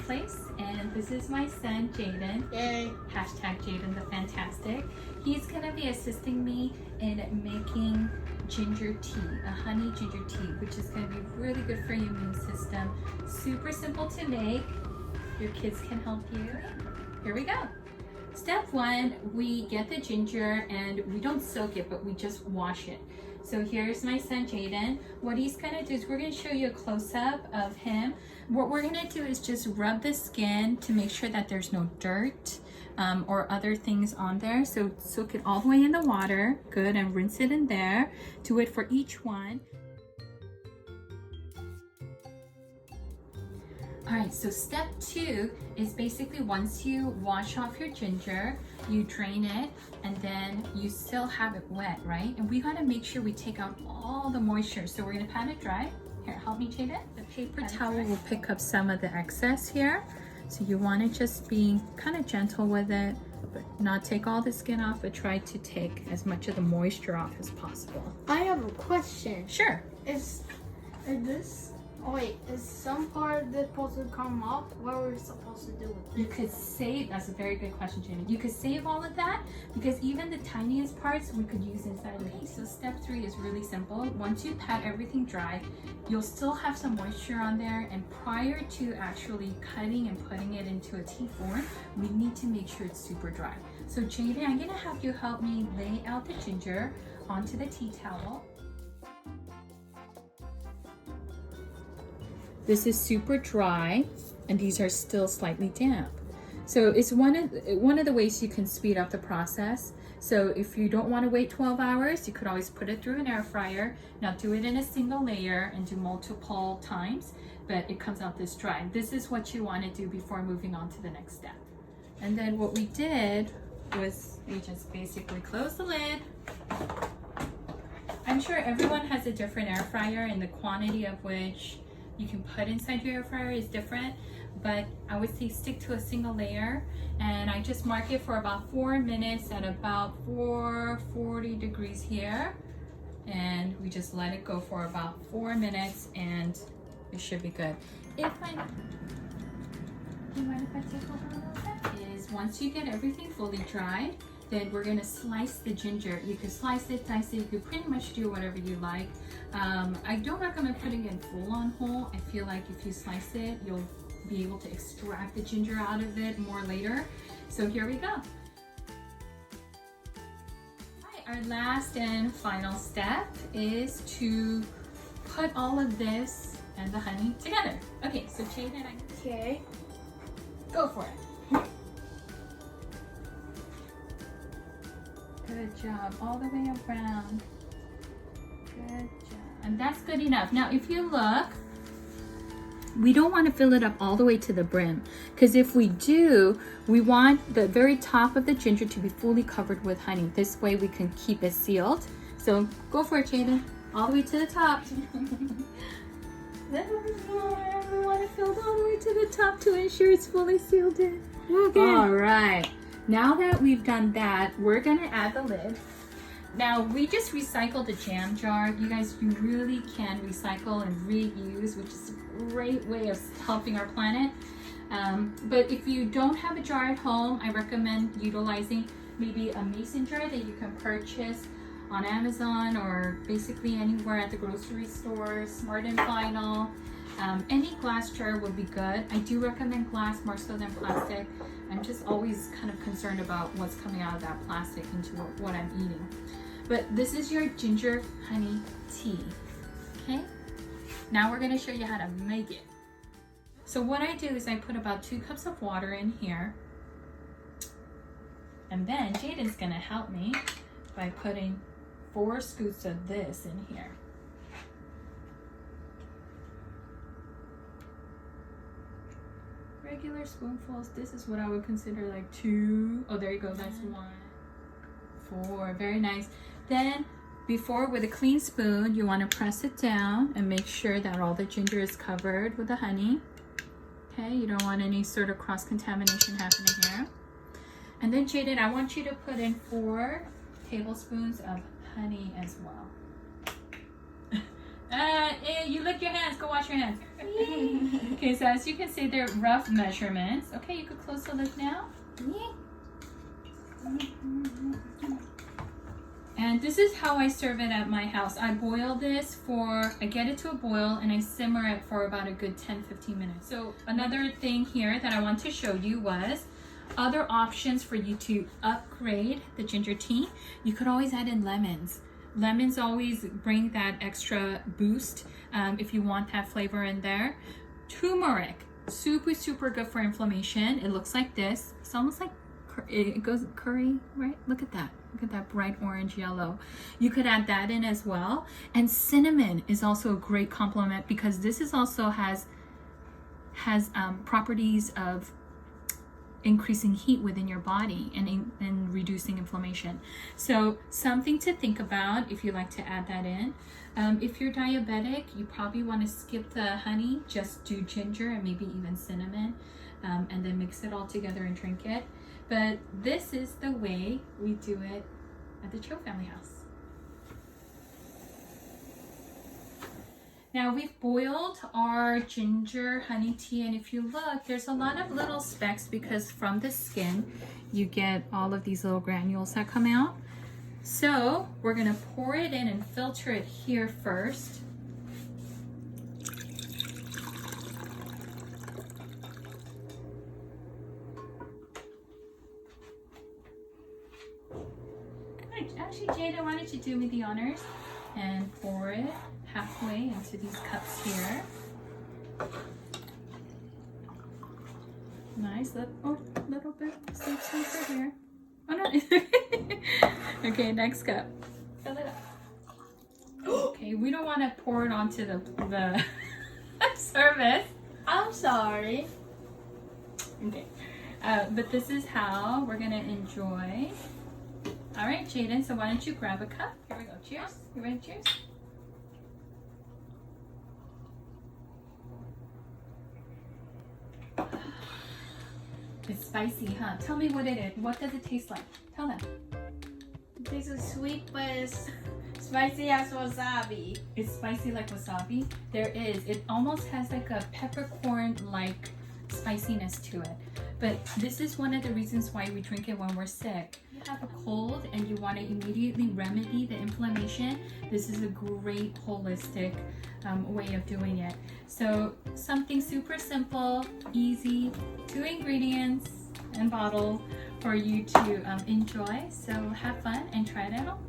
place, and this is my son Jaden. Yay. Hashtag Jaden the Fantastic. He's gonna be assisting me in making ginger tea, a honey ginger tea, which is gonna be really good for your immune system. Super simple to make. Your kids can help you. Here we go. Step one, we get the ginger and we don't soak it, but we just wash it. So here's my son Jaden. What he's gonna do is we're gonna show you a close-up of him. What we're gonna do is just rub the skin to make sure that there's no dirt or other things on there. So soak it all the way in the water, good, and rinse it in there. Do it for each one. All right, so step two is basically once you wash off your ginger, you drain it, and then you still have it wet, right? And we gotta make sure we take out all the moisture. So we're gonna pat it dry. Here, help me, Jaden. The paper towel will pick up some of the excess here. So you wanna just be kind of gentle with it, but not take all the skin off, but try to take as much of the moisture off as possible. I have a question. Sure. Is this? Oh wait, is some part of this supposed to come off? What are we supposed to do with it? You could save, that's a very good question, Jenny. You could save all of that because even the tiniest parts we could use inside of it. So step three is really simple. Once you pat everything dry, you'll still have some moisture on there, and prior to actually cutting and putting it into a tea form, we need to make sure it's super dry. So Jaden, I'm gonna have you help me lay out the ginger onto the tea towel. This is super dry, and these are still slightly damp. So it's one of the ways you can speed up the process. So if you don't want to wait 12 hours, you could always put it through an air fryer. Now do it in a single layer and do multiple times, but it comes out this dry. This is what you want to do before moving on to the next step. And then what we did was we just basically closed the lid. I'm sure everyone has a different air fryer, and the quantity of which you can put inside your air fryer is different, but I would say stick to a single layer, and I just mark it for about 4 minutes at about 440 degrees here, and we just let it go for about 4 minutes and it should be good. Do you mind if I take over a little bit? Is once you get everything fully dried, then we're gonna slice the ginger. You can slice it, dice it, you can pretty much do whatever you like. I don't recommend putting it full on whole. I feel like if you slice it, you'll be able to extract the ginger out of it more later. So here we go. All right, our last and final step is to put all of this and the honey together. Okay, so Jaden, Okay. go for it. Good job, all the way around. Good job. And that's good enough. Now, if you look, we don't want to fill it up all the way to the brim, because if we do, we want the very top of the ginger to be fully covered with honey. This way we can keep it sealed. So go for it, Jaden. All the way to the top. We want to fill it all the way to the top to ensure it's fully sealed in. Okay. All right. Now that we've done that, we're gonna add the lid. Now, we just recycled the jam jar. You guys, you really can recycle and reuse, which is a great way of helping our planet. But if you don't have a jar at home, I recommend utilizing maybe a mason jar that you can purchase on Amazon or basically anywhere at the grocery store, Smart & Final. Any glass jar would be good. I do recommend glass more so than plastic. I'm just always kind of concerned about what's coming out of that plastic into what I'm eating. But this is your ginger honey tea, okay? Now we're gonna show you how to make it. So what I do is I put about 2 cups of water in here. And then Jaden's gonna help me by putting 4 scoops of this in here. Regular spoonfuls. This is what I would consider like 2. Oh, there you go. That's 1, 4. Very nice. Then before, with a clean spoon, you want to press it down and make sure that all the ginger is covered with the honey. Okay, you don't want any sort of cross-contamination happening here. And then Jaden, I want you to put in 4 tablespoons of honey as well. You licked your hands. Go wash your hands. Okay, so as you can see, they're rough measurements. Okay, you could close the lid now. And this is how I serve it at my house. I boil this I get it to a boil and I simmer it for about a good 10-15 minutes. So another thing here that I want to show you was other options for you to upgrade the ginger tea. You could always add in lemons. Lemons always bring that extra boost if you want that flavor in there. Turmeric, super good for inflammation. It looks like this. It's almost like it goes curry, right? Look at that. Look at that bright orange yellow. You could add that in as well. And cinnamon is also a great complement because this is also has properties of increasing heat within your body and reducing inflammation. So something to think about if you like to add that in. If you're diabetic, you probably want to skip the honey, just do ginger and maybe even cinnamon, and then mix it all together and drink it. But this is the way we do it at the Cho family house. Now we've boiled our ginger honey tea, and if you look, there's a lot of little specks because from the skin you get all of these little granules that come out. So we're gonna pour it in and filter it here first. Actually, Jada, why don't you do me the honors and pour it halfway into these cups here. Nice, little bit, save some for here. Oh no. Okay, next cup. Fill it up. Okay, we don't want to pour it onto the service. I'm sorry. Okay, but this is how we're gonna enjoy. All right, Jaden, so why don't you grab a cup? Here we go. Cheers. You ready? Cheers. It's spicy, huh? Tell me what it is. What does it taste like? Tell them. It tastes sweet, but it's spicy as wasabi. It's spicy like wasabi? There is. It almost has like a peppercorn-like spiciness to it. But this is one of the reasons why we drink it when we're sick. If you have a cold and you want to immediately remedy the inflammation, this is a great holistic way of doing it. So something super simple, easy, 2 ingredients and bottle for you to enjoy. So have fun and try it at home.